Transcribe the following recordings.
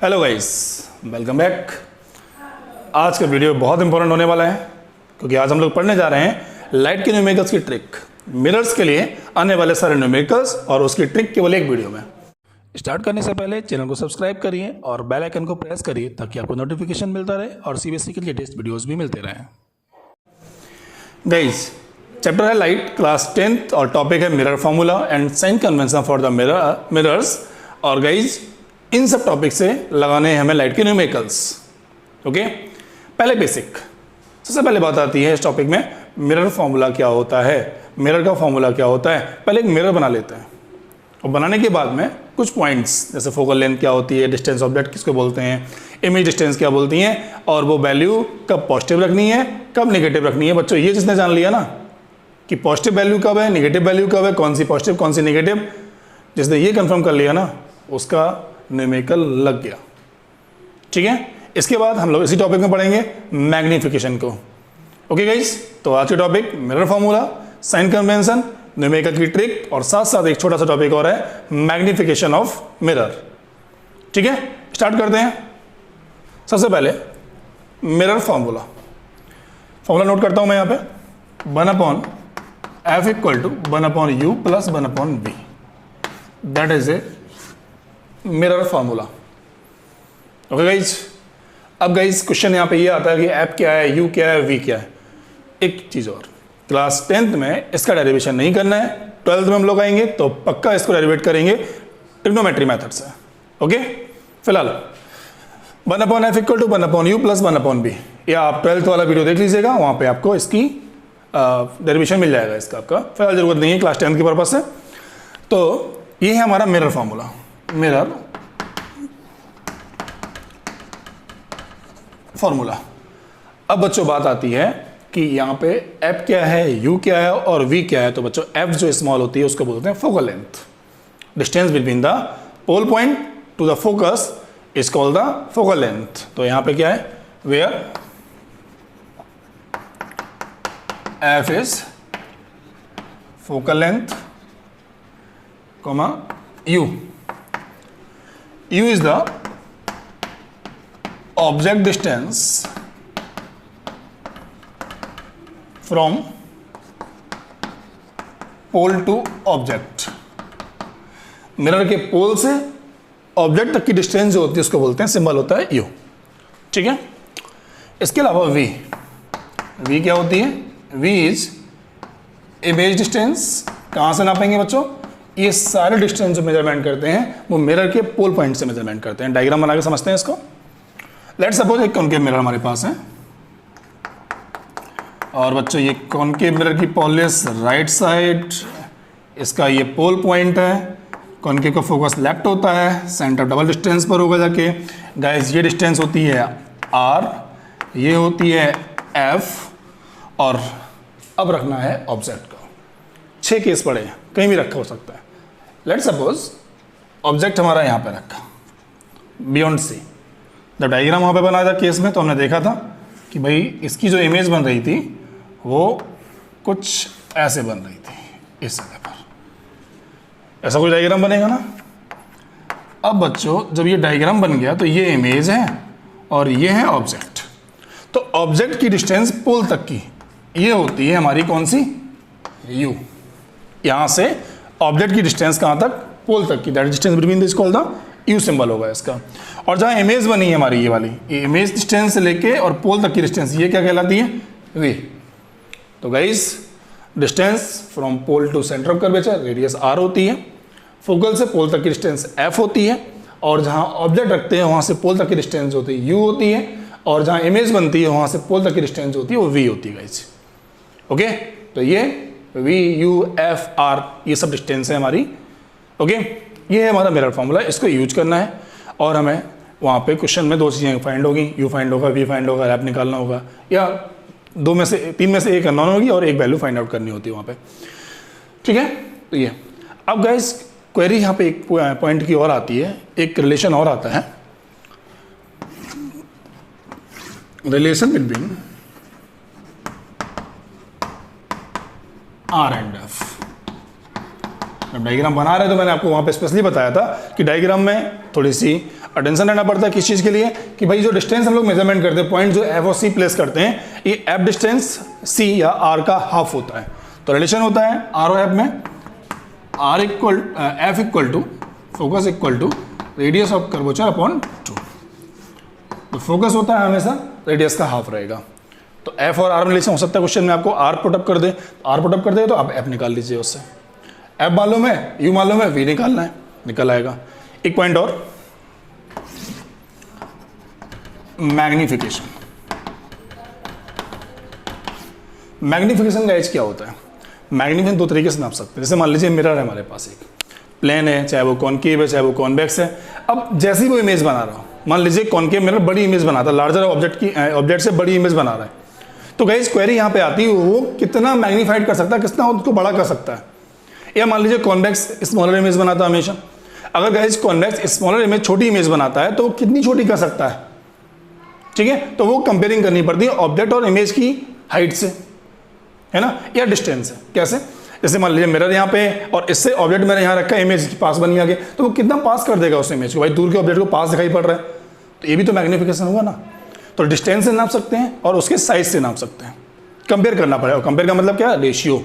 Hello guys, welcome back. आज का video बहुत इंपॉर्टेंट होने वाला है क्योंकि आज हम लोग पढ़ने जा रहे हैं लाइट के न्यूमेरिकल्स की ट्रिक। मिरर्स के लिए आने वाले सारे न्यूमेरिकल्स और उसकी ट्रिक केवल एक वीडियो में। स्टार्ट करने से पहले चैनल को सब्सक्राइब करिए और बेल आइकन को प्रेस करिए ताकि आपको नोटिफिकेशन मिलता रहे और सीबीएसई के लेटेस्ट वीडियोस भी मिलते रहें। गाइस, चैप्टर है लाइट, क्लास 10th और टॉपिक है mirror formula and sign convention for the mirrors. और गाइस, इन सब टॉपिक से लगाने हैं हमें लाइट के न्यूमेरिकल्स। ओके, पहले बेसिक, सबसे पहले बात आती है इस टॉपिक में मिरर फार्मूला क्या होता है, मिरर का फार्मूला क्या होता है। पहले एक मिरर बना लेते हैं और बनाने के बाद में कुछ पॉइंट्स जैसे फोकल लेंथ क्या होती है, डिस्टेंस ऑब्जेक्ट किसको बोलते हैं, इमेज डिस्टेंस क्या बोलती हैं, और वो वैल्यू कब पॉजिटिव रखनी है कब नेगेटिव रखनी है। बच्चों, ये जिसने जान लिया ना कि पॉजिटिव वैल्यू कब है, नेगेटिव वैल्यू कब है, कौन सी पॉजिटिव कौन सी नेगेटिव, जिसने ये कंफर्म कर लिया ना उसका न्यूमेरिकल लग गया। ठीक है, इसके बाद हम लोग इसी टॉपिक में पढ़ेंगे मैग्नीफिकेशन को। ओके गाइस, तो आज के topic mirror formula, sign convention, numerical की ट्रिक और साथ साथ एक छोटा सा टॉपिक और है मैग्नीफिकेशन ऑफ मिरर। ठीक है, स्टार्ट करते हैं। सबसे पहले मिरर फार्मूला नोट करता हूं मैं यहां पे 1/f equal to 1/u plus 1/v। That is a mirror formula. Okay guys, अब गाइज क्वेश्चन यहाँ पे ये आता है कि एफ क्या है, यू क्या है, वी क्या है। एक चीज़ और, क्लास 10th में इसका डेरिवेशन नहीं करना है, 12th में हम लोग आएंगे तो पक्का इसको डेरिवेट करेंगे ट्रिग्नोमेट्री मेथड से। ओके, फिलहाल 1/f equal to 1/u plus 1/v, या आप 12th वाला वीडियो देख लीजिएगा, वहाँ पे आपको इसकी डेरिवेशन मिल जाएगा इसका। आपका फिलहाल जरूरत नहीं है क्लास 10th के पर्पज से। तो ये है हमारा मिरर फार्मूला, मिरर फार्मूला। अब बच्चों बात आती है कि यहाँ पे F क्या है, U क्या है और V क्या है। तो बच्चों F जो स्मॉल होती है उसको बोलते हैं focal length. Distance between the pole point to the focus is called the focal length. तो यहाँ पे क्या है, where F is focal length, U is the object distance from pole to object। Mirror के पोल से object तक की distance जो होती है उसको बोलते हैं, सिंबल होता है U। ठीक है, इसके अलावा V क्या होती है, V इज इमेज डिस्टेंस। कहाँ से नापेंगे बच्चों, ये सारे डिस्टेंस जो मेजरमेंट करते हैं वो मिरर के पोल पॉइंट से मेजरमेंट करते हैं। डायग्राम बना के समझते हैं इसको। लेट्स सपोज एक कॉनकेव मिरर हमारे पास है और बच्चों ये कॉनकेव मिरर की पॉलिस राइट साइड, इसका ये पोल पॉइंट है। कॉनकेव का फोकस लेफ्ट होता है, सेंटर डबल डिस्टेंस पर होगा जाके। गाइस, ये डिस्टेंस होती है R, ये होती है F, और अब रखना है ऑब्जेक्ट को। 6 केस पड़े हैं, कहीं भी रखा हो सकता है। लेट्स सपोज ऑब्जेक्ट हमारा यहाँ पे रखा बियॉन्ड सी। जब डायग्राम वहाँ पे बनाया था केस में तो हमने देखा था कि भाई इसकी जो इमेज बन रही थी वो कुछ ऐसे बन रही थी इस जगह पर। ऐसा कोई डायग्राम बनेगा ना। अब बच्चों जब ये डायग्राम बन गया तो ये इमेज है और ये है ऑब्जेक्ट। तो ऑब्जेक्ट की डिस्टेंस पोल तक की ये होती है हमारी कौन सी, U। यहाँ से ऑब्जेक्ट की डिस्टेंस कहाँ तक, पोल तक की, that distance between this called the U symbol होगा इसका। और जहाँ इमेज बनी है हमारी ये वाली, ये इमेज डिस्टेंस से लेके और पोल तक की डिस्टेंस ये क्या कहलाती है, V। तो guys, distance from pole to centre of curvature radius R होती है, फोकल से पोल तक की डिस्टेंस F होती है, और जहाँ ऑब्जेक्ट रखते हैं वहाँ से पोल तक की डिस्टेंस होती है U होती है, और जहाँ इमेज बनती है वहाँ से पोल तक की डिस्टेंस होती है वो V होती है गाइस। ओके, तो ये V, U, F, R ये सब डिस्टेंस है हमारी। ओके, ये है हमारा मिरर फार्मूला, इसको यूज करना है। और हमें वहाँ पे क्वेश्चन में 2 चीज़ें फाइंड होगी, U फाइंड होगा, V फाइंड होगा, F निकालना होगा, या 3 में से एक अननोन होगी और एक वैल्यू फाइंड आउट करनी होती है वहाँ पे। ठीक है, तो ये अब गाइस क्वेरी यहाँ पे एक पॉइंट की और आती है, एक रिलेशन और आता है, relation between R and F। जब डायग्राम बना रहे तो मैंने आपको वहाँ पे स्पेशली बताया था कि डायग्राम में थोड़ी सी और टेंशन रहना पड़ता है किस चीज़ के लिए कि भाई जो डिस्टेंस हम लोग मेजरमेंट करते हैं, पॉइंट जो एफ और सी प्लेस करते हैं, ये एफ डिस्टेंस सी या आर का हाफ होता है। तो रिलेशन होता है आर और एफ में, R equal F equal to focus equal to radius of curvature upon 2। तो फोकस होता है हमेशा रेडियस का हाफ रहेगा। तो एफ और आर में रिलेशन हो सकता है क्वेश्चन में आपको आर पुटअप कर दे, आर पुटअप कर दे तो आप एफ निकाल लीजिए उससे। एफ मालूम है, यू मालूम है, वी निकालना है, निकल आएगा। एक पॉइंट और, मैग्निफिकेशन। मैग्निफिकेशन का एज क्या होता है? मैग्निफिकेशन दो तरीके से नाप सकते हैं। जैसे मान लीजिए मिरर है हमारे पास, एक प्लेन है, चाहे वो कॉनकेव है चाहे वो कॉन्वेक्स है। अब जैसी वो इमेज बना रहा हो, मान लीजिए कॉनकेव मिरर बड़ी इमेज बनाता है, लार्जर ऑब्जेक्ट से बड़ी इमेज बना रहा है, तो गाइस क्वेरी यहाँ पे आती है वो कितना मैग्नीफाइड कर सकता है, कितना उसको बड़ा कर सकता है। या मान लीजिए कॉन्वेक्स स्मॉलर इमेज बनाता है हमेशा, अगर गाइस कॉन्वेक्स स्मॉलर इमेज छोटी इमेज बनाता है तो वो कितनी छोटी कर सकता है, ठीक है। तो वो कंपेयरिंग करनी पड़ती है ऑब्जेक्ट और इमेज की हाइट से, है ना, या डिस्टेंस से। कैसे? जैसे मान लीजिए मिरर यहाँ पे और इससे ऑब्जेक्ट मैंने यहाँ रखा है, इमेज के पास बनी आगे, तो वो कितना पास कर देगा उस इमेज को, भाई दूर के ऑब्जेक्ट को पास दिखाई पड़ रहा है, तो ये भी तो मैग्निफिकेशन हुआ ना। तो डिस्टेंस से नाप सकते हैं और उसके साइज से नाप सकते हैं, कंपेयर करना पड़ेगा। कंपेयर का मतलब क्या? रेशियो।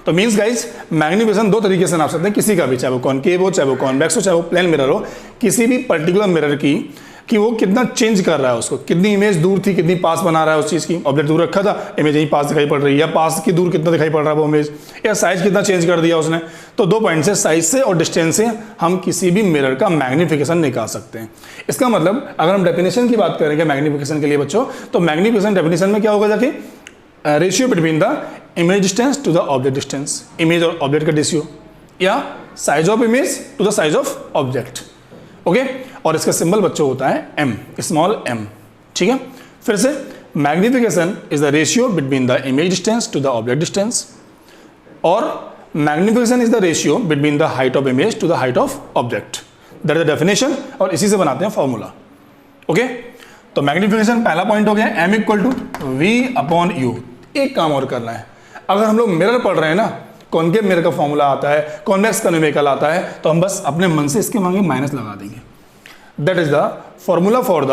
तो मीन्स गाइज मैग्निफिकेशन दो तरीके से नाप सकते हैं, किसी का भी, चाहे वो कॉनकेव हो, चाहे वो कॉन्वेक्स हो, चाहे वो प्लेन मिरर हो, किसी भी पर्टिकुलर मिरर की कि वो कितना चेंज कर रहा है उसको, कितनी इमेज दूर थी कितनी पास बना रहा है उस चीज़ की। ऑब्जेक्ट दूर रखा था, इमेज यहीं पास दिखाई पड़ रही है, या पास की दूर कितना दिखाई पड़ रहा है वो इमेज, या साइज कितना चेंज कर दिया उसने। तो दो पॉइंट से, साइज से और डिस्टेंस से हम किसी भी मिरर का मैग्निफिकेशन निकाल सकते हैं। इसका मतलब अगर हम डेफिनेशन की बात करेंगे मैग्निफिकेशन के लिए बच्चों, तो मैग्निफिकेशन डेफिनेशन में क्या होगा जाके, ratio between the image distance to the object distance, image और ऑब्जेक्ट का रेशियो, या size of image to the size of object. Okay, और इसका सिंबल बच्चों होता है एम, स्मॉल एम, ठीक है। फिर से magnification is the ratio between the image distance to the object distance, और magnification is the ratio between the height of image to the height of object. That is the definition, और इसी से बनाते हैं फॉर्मूला। ओके, तो magnification पहला point हो गया, M equal to V upon U. एक काम और करना है, अगर हम लोग मिरर पढ़ रहे हैं ना, कॉनकेव मिरर का फॉर्मूला आता है, कॉन्वेक्स का न्यूमेरिकल आता है, तो हम बस अपने मन से इसके मांगे माइनस लगा देंगे। That is the formula for the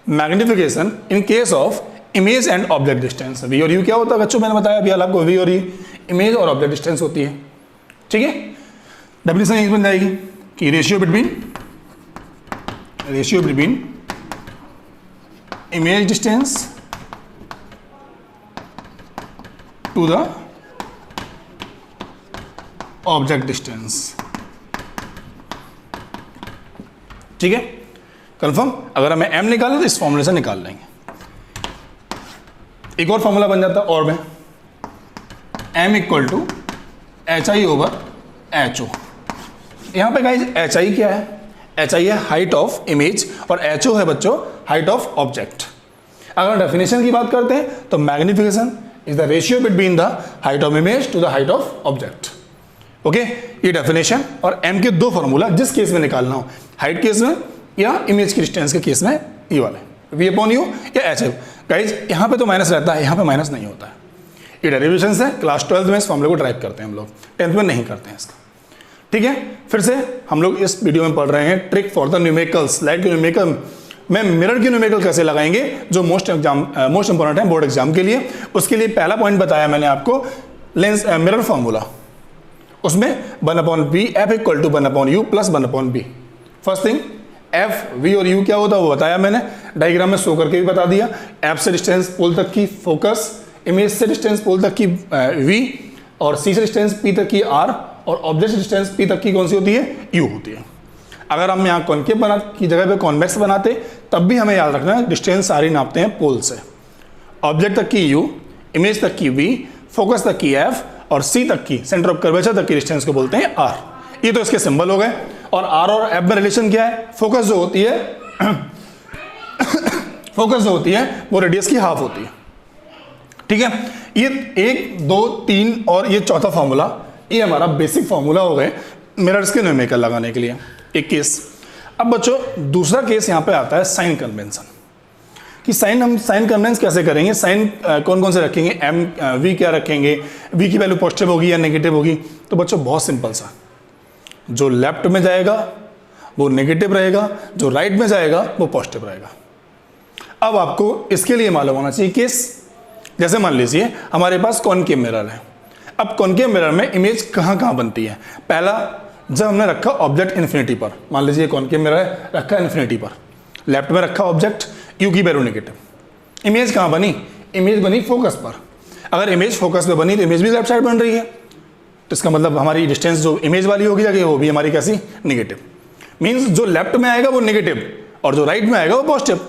magnification in case of image and object distance. V और यू क्या होता है बच्चों, मैंने बताया अभी आपको, वी और यू इमेज और ऑब्जेक्ट डिस्टेंस होती है, ठीक है। डेफिनेशन यही बन जाएगी कि ratio between image distance to the object distance, ठीक है, कंफर्म। अगर हमें m निकालना तो इस फॉर्मूले से निकाल लेंगे। एक और फॉर्मूला बन जाता है और में, m equal to H I over H O. यहां पे गाइस एच आई क्या है? एच आई है हाइट ऑफ इमेज और एच ओ है बच्चों हाइट ऑफ ऑब्जेक्ट। अगर डेफिनेशन की बात करते हैं तो magnification is the ratio between the height of image to the height of object. Okay, ये डेफिनेशन और m के दो फॉर्मूला जिस केस में निकालना हो, हाइट केस में या इमेज की डिस्टेंस के केस में, ये वाले v अपॉन यू या एच एफ। गाइज यहाँ पे तो माइनस रहता है, यहाँ पे माइनस नहीं होता है। ये डेरिवेशन है, क्लास 12 में इस फॉर्मूले को ड्राइव करते हैं हम लोग, 10th में नहीं करते हैं इसका, ठीक है। फिर से हम लोग इस वीडियो में पढ़ रहे हैं trick for the numericals. Light के न्यूमेरिकल में मिरर की न्यूमेरिकल कैसे लगाएंगे, जो मोस्ट इंपॉर्टेंट है बोर्ड एग्जाम के लिए। उसके लिए पहला पॉइंट बताया मैंने आपको, लेंस मिरर फॉर्मूला, उसमें 1/b f equal to 1/u plus 1/b। First thing, f, v और u क्या होता है वो बताया मैंने, डायग्राम में शो करके भी बता दिया। f से डिस्टेंस पोल तक की फोकस, इमेज से डिस्टेंस पोल तक की v, और c से डिस्टेंस p तक की r, और ऑब्जेक्ट से डिस्टेंस p तक की कौन सी होती है? u होती है। अगर हम यहाँ कॉनकेव की जगह पे कॉन्वेक्स बनाते तब भी हमें याद रखना है डिस्टेंस सारी नापते हैं पोल से। ऑब्जेक्ट तक की u, इमेज तक की v, फोकस तक की f, और C तक की, सेंटर ऑफ कर्वेचर तक की डिस्टेंस को बोलते हैं R। ये तो इसके सिंबल हो गए। और R और F में रिलेशन क्या है? फोकस जो होती है फोकस जो होती है वो रेडियस की हाफ होती है, ठीक है। ये 1, 2, 3 और ये चौथा फॉर्मूला, ये हमारा बेसिक फॉर्मूला हो गए मिरर्स के न्यूमेरिकल लगाने के लिए, एक केस। अब बच्चों दूसरा केस यहाँ पे आता है साइन कन्वेंशन, कि हम साइन कन्वेंस कैसे करेंगे, साइन कौन कौन से रखेंगे, एम वी क्या रखेंगे, वी की वैल्यू पॉजिटिव होगी या नेगेटिव होगी। तो बच्चों बहुत सिंपल सा, जो लेफ्ट में जाएगा वो नेगेटिव रहेगा, जो राइट में जाएगा वो पॉजिटिव रहेगा। अब आपको इसके लिए मालूम होना चाहिए केस। जैसे मान लीजिए हमारे पास कॉनकेव मिरर है। अब कॉनकेव मिरर में इमेज कहाँ कहाँ बनती है? पहला, जब हमने रखा ऑब्जेक्ट इन्फिनिटी पर, मान लीजिए कॉनकेव मिरर है, रखा इन्फिनिटी पर, लेफ्ट में रखा ऑब्जेक्ट, यू की वैल्यू नेगेटिव, इमेज कहाँ बनी? इमेज बनी फोकस पर। अगर इमेज फोकस पे बनी तो इमेज भी लेफ्ट साइड बन रही है, तो इसका मतलब हमारी डिस्टेंस जो इमेज वाली होगी जाके वो भी हमारी कैसी? नेगेटिव। मीन्स जो लेफ्ट में आएगा वो नेगेटिव और जो राइट में आएगा वो पॉजिटिव।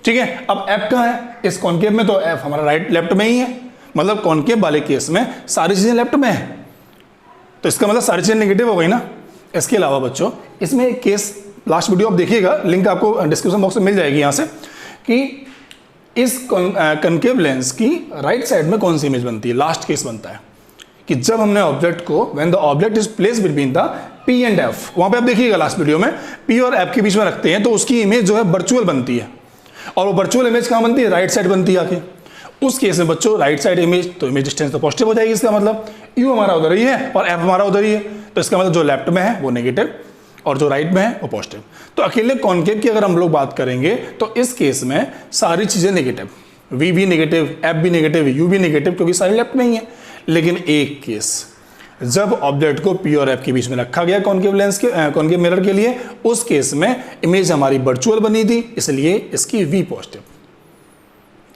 ठीक है। अब एफ कहाँ है? इस कॉनकेव में तो एफ हमारा राइट लेफ्ट में ही है, मतलब कॉनकेव वाले केस में सारी चीजें लेफ्ट में है, तो इसका मतलब सारी चीजें नेगेटिव हो गई ना। इसके अलावा बच्चों इसमें एक केस, लास्ट वीडियो आप देखिएगा, लिंक आपको डिस्क्रिप्शन बॉक्स में मिल जाएगी यहाँ से, कि इस कॉनकेव लेंस की राइट साइड में कौन सी इमेज बनती है? लास्ट केस बनता है कि जब हमने ऑब्जेक्ट को, when the object is placed between the P and F, वहां पे आप देखिएगा लास्ट वीडियो में पी और एफ के बीच में रखते हैं तो उसकी इमेज जो है वर्चुअल बनती है, और वो वर्चुअल इमेज कहाँ बनती है? राइट साइड बनती है आके। उस केस में बच्चों राइट साइड इमेज, तो इमेज डिस्टेंस तो पॉजिटिव हो जाएगी। इसका मतलब यू हमारा उधर ही है और एफ हमारा उधर ही है, तो इसका मतलब जो लेफ्ट में है वो नेगेटिव और जो राइट में है वो पॉजिटिव। तो अकेले कॉनकेव की अगर हम लोग बात करेंगे तो इस केस में सारी चीजें नेगेटिव, वी भी नेगेटिव, एफ भी नेगेटिव, यू भी नेगेटिव, क्योंकि सारी लेफ्ट में ही है। लेकिन एक केस, जब ऑब्जेक्ट को पी और एफ के बीच में रखा गया कॉनकेव लेंस के, कॉनकेव मिरर के लिए, उस केस में इमेज हमारी वर्चुअल बनी थी, इसलिए इसकी वी पॉजिटिव।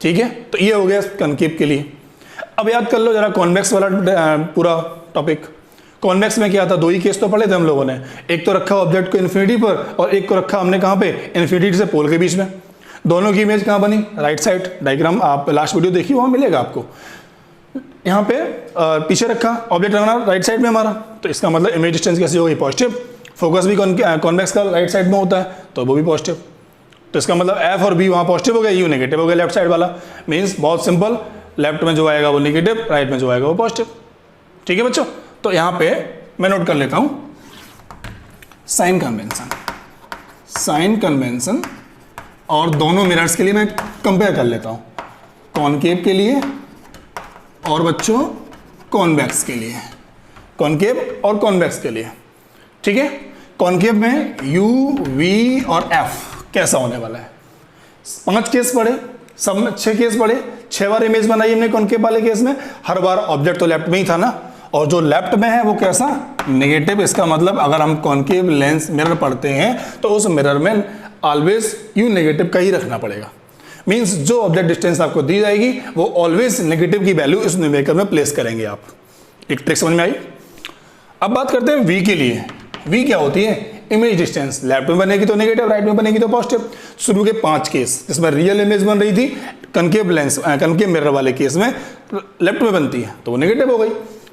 ठीक है, तो ये हो गया कॉनकेव के लिए। अब याद कर लो जरा कॉन्वेक्स वाला पूरा टॉपिक। कॉन्वेक्स में क्या था? दो ही केस तो पढ़े थे हम लोगों ने, एक तो रखा ऑब्जेक्ट को इन्फिनिटी पर और एक को रखा हमने कहाँ पे? इन्फिनिटी से पोल के बीच में। दोनों की इमेज कहाँ बनी? Right side. डायग्राम आप लास्ट वीडियो देखिए, वहाँ मिलेगा आपको। यहाँ पे पीछे रखा ऑब्जेक्ट रखना राइट साइड में हमारा, तो इसका मतलब इमेज डिस्टेंस कैसी होगी? पॉजिटिव। फोकस भी कॉन्वेक्स का राइट साइड में होता है तो वो भी पॉजिटिव, तो इसका मतलब एफ और बी वहाँ पॉजिटिव हो गया, यू नेगेटिव हो गया लेफ्ट साइड वाला। मीन्स बहुत सिंपल, लेफ्ट में जो आएगा वो नेगेटिव, राइट में जो आएगा वो पॉजिटिव। ठीक है बच्चों, तो यहाँ पे मैं नोट कर लेता हूँ साइन कन्वेंशन। साइन कन्वेंशन और दोनों मिरर्स के लिए मैं कंपेयर कर लेता हूँ, कॉनकेव के लिए और बच्चों कॉन्वेक्स के लिए, कॉनकेव और कॉन्वेक्स के लिए। ठीक है, कॉनकेव में यू, वी और एफ कैसा होने वाला है? 5 केस पढ़े, सब में 6 केस पढ़े, 6 बार इमेज बनाई हमने कॉनकेव वाले केस में। हर बार ऑब्जेक्ट तो लेफ्ट में ही था ना, और जो लेफ्ट में है वो कैसा? नेगेटिव। इसका मतलब अगर हम कॉनकेव लेंस मिरर पढ़ते हैं तो उस मिरर में ऑलवेज यू नेगेटिव का ही रखना पड़ेगा। मीन्स जो ऑब्जेक्ट डिस्टेंस आपको दी जाएगी वो ऑलवेज नेगेटिव की वैल्यू इस न्यूमेरिकल में प्लेस करेंगे आप। एक ट्रिक समझ में आई? अब बात करते हैं वी के लिए। वी क्या होती है? Image distance. लेफ्ट में बनेगी तो नेगेटिव, राइट में बनेगी तो पॉजिटिव। शुरू के 5 केस जिसमें रियल इमेज बन रही थी कॉनकेव लेंस, कॉनकेव मिरर वाले केस में लेफ्ट में बनती है तो वो नेगेटिव हो गई।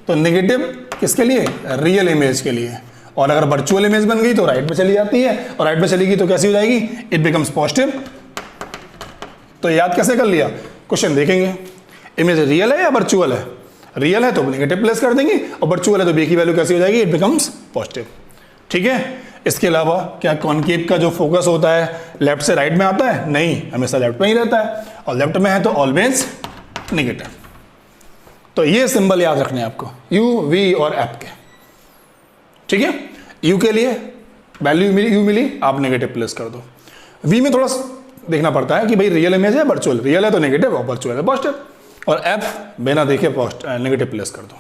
तो नेगेटिव किसके लिए? रियल इमेज के लिए। और अगर वर्चुअल इमेज बन गई तो राइट में चली जाती है, और राइट में चलेगी तो कैसी हो जाएगी? It becomes positive. तो याद कैसे कर लिया? क्वेश्चन देखेंगे, इमेज रियल है या वर्चुअल है? रियल है तो नेगेटिव प्लेस कर देंगे, और वर्चुअल है तो बी की वैल्यू कैसी हो जाएगी? It becomes positive. ठीक है, इसके अलावा क्या कॉनकेव का जो फोकस होता है लेफ्ट से राइट में आता है? नहीं, हमेशा लेफ्ट में ही रहता है, और लेफ्ट में है तो ऑलवेज नेगेटिव। तो ये सिंबल याद रखने हैं आपको, यू, वी और एफ के। ठीक है, यू के लिए वैल्यू यू मिली, आप नेगेटिव प्लेस कर दो। वी में थोड़ा देखना पड़ता है कि भाई रियल इमेज है वर्चुअल, रियल है तो नेगेटिव और वर्चुअल है पॉजिटिव, और एफ बिना देखे नेगेटिव प्लेस कर दो।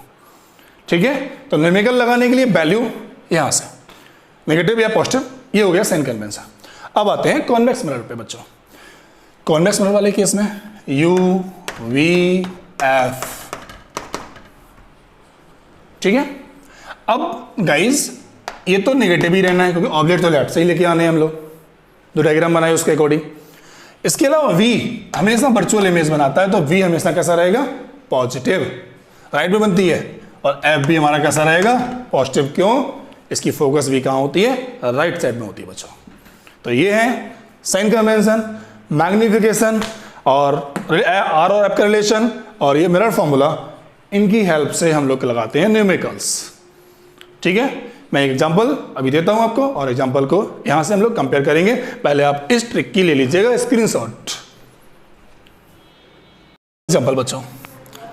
ठीक है, तो न्यूमेरिकल लगाने के लिए वैल्यू यहां से नेगेटिव या पॉजिटिव, ये हो गया साइन कन्वेंशन। अब आते हैं कॉन्वेक्स मिरर पे बच्चों। कॉन्वेक्स मिरर वाले केस में यू, वी, एफ। ठीक है, अब गाइज ये तो नेगेटिव ही रहना है क्योंकि ऑब्जेक्ट तो लेफ्ट से ही लेके आने हैं हम लोग, जो डायग्राम बनाए उसके अकॉर्डिंग। इसके अलावा वी हमेशा वर्चुअल इमेज बनाता है तो वी हमेशा कैसा रहेगा? पॉजिटिव। राइट में बनती है, और एफ भी हमारा कैसा रहेगा? पॉजिटिव। क्यों? इसकी फोकस भी कहाँ होती है? राइट साइड में होती है बच्चों। तो ये है साइन कन्वेंशन, मैग्निफिकेशन और आर और एफ का रिलेशन, और ये मिरर फॉर्मूला, इनकी हेल्प से हम लोग लगाते हैं न्यूमेरिकल्स। ठीक है, मैं एक एग्जांपल अभी देता हूं आपको, और एग्जांपल को यहां से हम लोग कंपेयर करेंगे। पहले आप इस ट्रिक की ले लीजिएगा स्क्रीनशॉट। एग्जांपल बच्चों,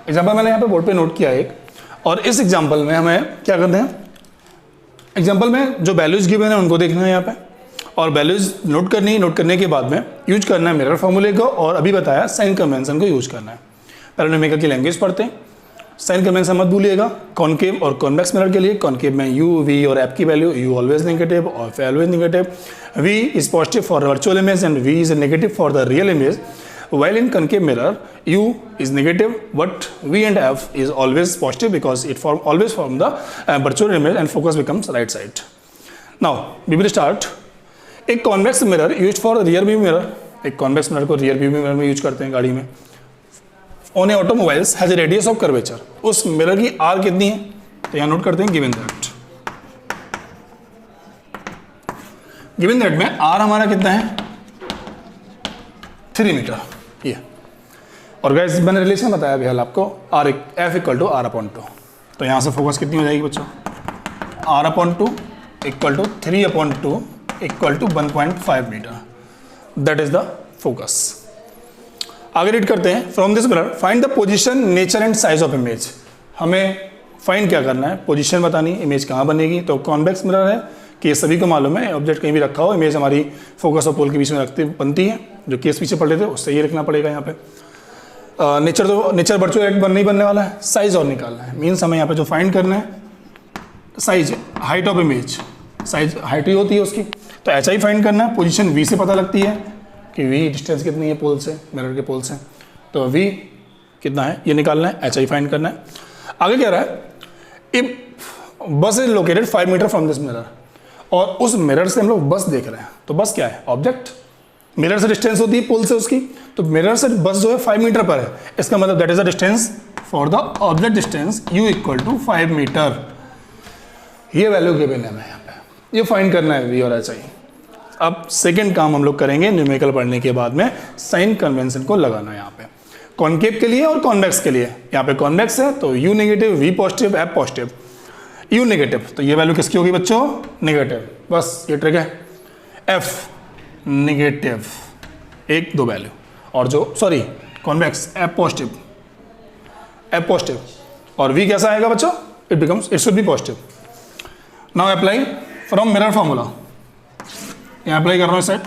एग्जांपल मैंने यहां पे बोर्ड पे नोट किया एक, और इस एग्जांपल में हमें क्या करना है? एग्जाम्पल में जो वैल्यूज गिवन है उनको देखना है यहाँ पे, और वैल्यूज नोट करनी है, नोट करने के बाद में यूज करना है मिरर फॉर्मूले को, और अभी बताया साइन कन्वेंशन को यूज करना है। पहले न्यूमेरिकल की लैंग्वेज पढ़ते हैं। साइन कन्वेंशन मत भूलिएगा। कॉनकेव और कॉन्वेक्स मिरर के लिए कॉनकेव में यू, वी और एफ की वैल्यू, यू ऑलवेज नेगेटिव और F always negative, V is positive for virtual image and V is negative for the real image, while in concave mirror u is negative but v and f is always positive because it always form the virtual image and focus becomes right side. Now we will start. एक convex mirror used for rear view mirror, एक convex mirror को rear view mirror में use करते हैं गाड़ी में। On a automobiles has a radius of curvature, उस mirror की r कितनी है तो यहाँ नोट करते हैं given that में r हमारा कितना है 3 मीटर ये। और गाइस मैंने रिलेशन बताया अभी हाल आपको, R F equal to R upon 2, तो यहाँ से फोकस कितनी हो जाएगी बच्चों, R upon 2 equal to 3 upon 2 equal to 1.5 metre, that is the focus. आगे रीड करते हैं। From this mirror find the position, nature and size of image. हमें फाइंड क्या करना है, पोजीशन बतानी, इमेज कहाँ बनेगी। तो कॉन्वेक्स मिरर है कि ये सभी को मालूम है, ऑब्जेक्ट कहीं भी रखा हो, इमेज हमारी फोकस और पोल के बीच में रखती बनती है, जो केस पीछे पढ़ रहे थे उससे ये लिखना पड़ेगा यहाँ पे। नेचर वर्चुअल नहीं बनने वाला है, साइज और निकालना है। मीन्स हमें यहाँ पे जो फाइंड करना है size, height of image, size height ही होती है उसकी, तो एच आई फाइंड करना है। पोजीशन वी से पता लगती है कि वी डिस्टेंस कितनी है पोल से, मिरर के पोल से, तो वी कितना है ये निकालना है, एच आई फाइंड करना है। आगे क्या रहा है, if bus is located 5 metre from this mirror, और उस मिरर से हम लोग बस देख रहे हैं, तो बस क्या है, ऑब्जेक्ट। मिरर से डिस्टेंस होती है पोल से उसकी, तो मिरर से बस जो है 5 मीटर पर है, इसका मतलब that is the distance for the object distance u equal to 5 metre. ये वैल्यू गिवन है हमें यहाँ पे, ये फाइंड करना है v और h i। अब सेकेंड काम हम लोग करेंगे न्यूमेरिकल पढ़ने के बाद में, साइन कन्वेंशन को लगाना है यहाँ पे, कॉनकेव के लिए और कॉन्वेक्स के लिए। यहाँ पे कॉन्वेक्स है तो u negative, v positive, f positive, u negative, तो ये वैल्यू किसकी होगी बच्चों, नेगेटिव, बस ये ट्रिक है। f नेगेटिव, 1-2 वैल्यू, और जो सॉरी कॉन्वेक्स f पॉजिटिव, और v कैसा आएगा बच्चों, it should be positive. Now apply from mirror formula, यहाँ अप्लाई कर रहा हूँ set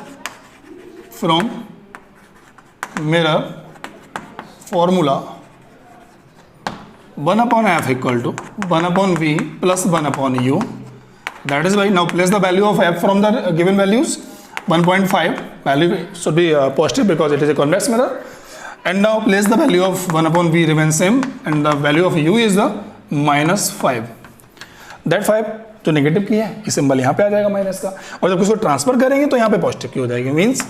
from mirror formula 1 upon f equal to 1 upon v plus 1 upon u, that is why now place the value of f from the given values, 1.5 value should be positive because it is a convex mirror, and now place the value of 1 upon v remains same and the value of u is the -5, that 5 जो negative की है ये symbol यहाँ पे आ जाएगा minus का, और जब उसको ट्रांसफर करेंगे तो यहाँ पे पॉजिटिव की हो जाएगी। मीन्स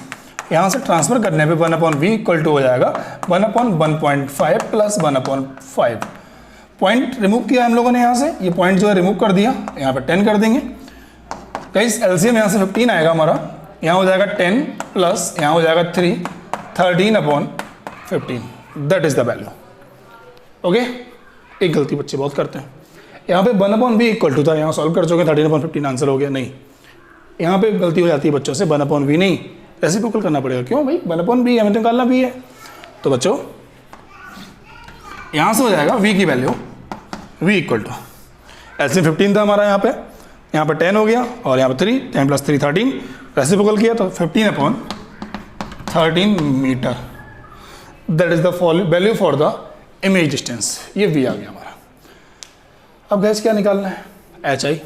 यहाँ से ट्रांसफर करने पे 1 अपॉन वी इक्वल टू हो जाएगा 1 upon 1.5 plus 1 upon 5। Point remove किया हम लोगों ने यहाँ से, ये पॉइंट जो है रिमूव कर दिया, यहाँ पे 10 कर देंगे। गाइस एलसीएम यहाँ से 15 आएगा हमारा, यहाँ हो जाएगा 10 प्लस यहाँ हो जाएगा 3, 13 upon 15, that is the value. Okay, एक गलती बच्चे बहुत करते हैं, यहाँ पे 1 अपॉन वी इक्वल टू था, यहाँ सॉल्व कर चुके 13 अपॉन 15 आंसर हो गया, नहीं यहाँ पे गलती हो जाती है बच्चों से, 1 अपॉन वी नहीं रेसिप्रोकल करना पड़ेगा। क्यों भाई, 1 अपॉन वी हमें तो निकालना भी है, तो बच्चों यहाँ से हो जाएगा v की value v equal to LCM 15 था हमारा, यहाँ पे 10 हो गया, और यहाँ पे 3, 10 प्लस 3 13, रेसिप्रोकल किया तो 15 upon 13 metre, that is the value for the image distance, ये v आ गया हमारा। अब गैस क्या निकालना है, एच आई,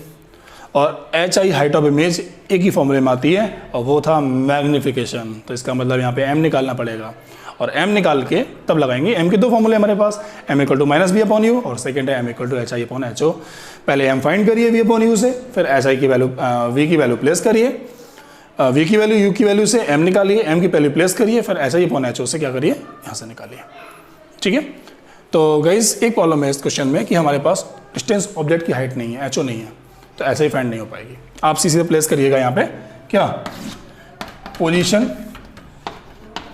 और H I height of image एक ही फॉर्मूले में आती है, और वो था मैग्निफिकेशन, तो इसका मतलब यहाँ पे m निकालना पड़ेगा, और m निकाल के तब लगाएंगे। m के 2 फॉर्मूले हमारे पास, m equal to minus B upon U, और सेकंड है m equal to H I upon H O. पहले m फाइंड करिए v अपॉन यू से, फिर एच आई की वैल्यू v की वैल्यू प्लेस करिए, v की वैल्यू u की वैल्यू से m निकालिए, m की वैल्यू प्लेस करिए, फिर H I upon H O से क्या करिए, यहाँ से निकालिए। ठीक है, तो गाइस एक प्रॉब्लम है इस क्वेश्चन में कि हमारे पास डिस्टेंस ऑब्जेक्ट की हाइट नहीं है, एच ओ नहीं है, तो ऐसे ही फाइंड नहीं हो पाएगी। आप सीधे प्लेस करिएगा यहाँ पे क्या, पोजीशन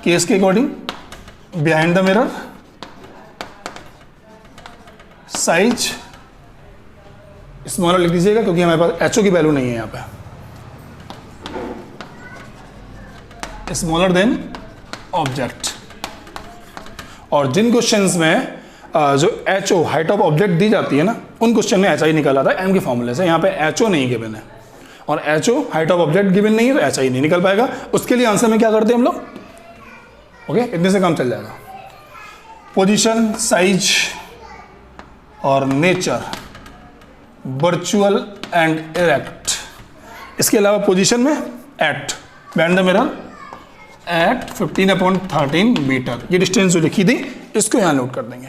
केस के according, behind the mirror, size smaller लिख दीजिएगा क्योंकि हमारे पास एचओ की वैल्यू नहीं है यहाँ पे, स्मॉलर देन ऑब्जेक्ट। और जिन क्वेश्चंस में जो HO हाइट ऑफ ऑब्जेक्ट दी जाती है ना, उन क्वेश्चन में HI निकला था M के फॉर्मूले से। यहाँ पे HO नहीं गिवन है और HO height of object given नहीं है, तो HI नहीं निकल पाएगा। उसके लिए आंसर में क्या करते हैं हम लोग, ओके, इतने से काम चल जाएगा। पोजीशन, साइज और नेचर, वर्चुअल एंड इरेक्ट। इसके अलावा पोजीशन में at, behind the mirror at 15/13 metre, ये डिस्टेंस जो लिखी थी इसको यहाँ नोट कर देंगे।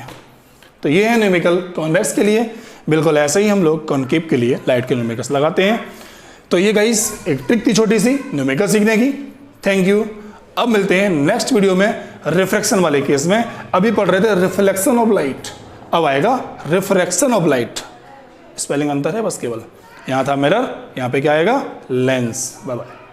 तो ये है न्यूमेरिकल कॉन्वेक्स के लिए। बिल्कुल ऐसे ही हम लोग कॉनकेव के लिए लाइट के न्यूमेरिकल्स लगाते हैं। तो ये गाइस एक ट्रिक थी छोटी सी न्यूमेरिकल सीखने की। Thank you. अब मिलते हैं नेक्स्ट वीडियो में रिफ्रैक्शन वाले केस में। अभी पढ़ रहे थे रिफ्लेक्शन ऑफ लाइट, अब आएगा रिफ्रैक्शन ऑफ लाइट। स्पेलिंग अंतर है बस केवल, यहाँ था मिरर, यहाँ पे क्या आएगा, लेंस। Bye bye.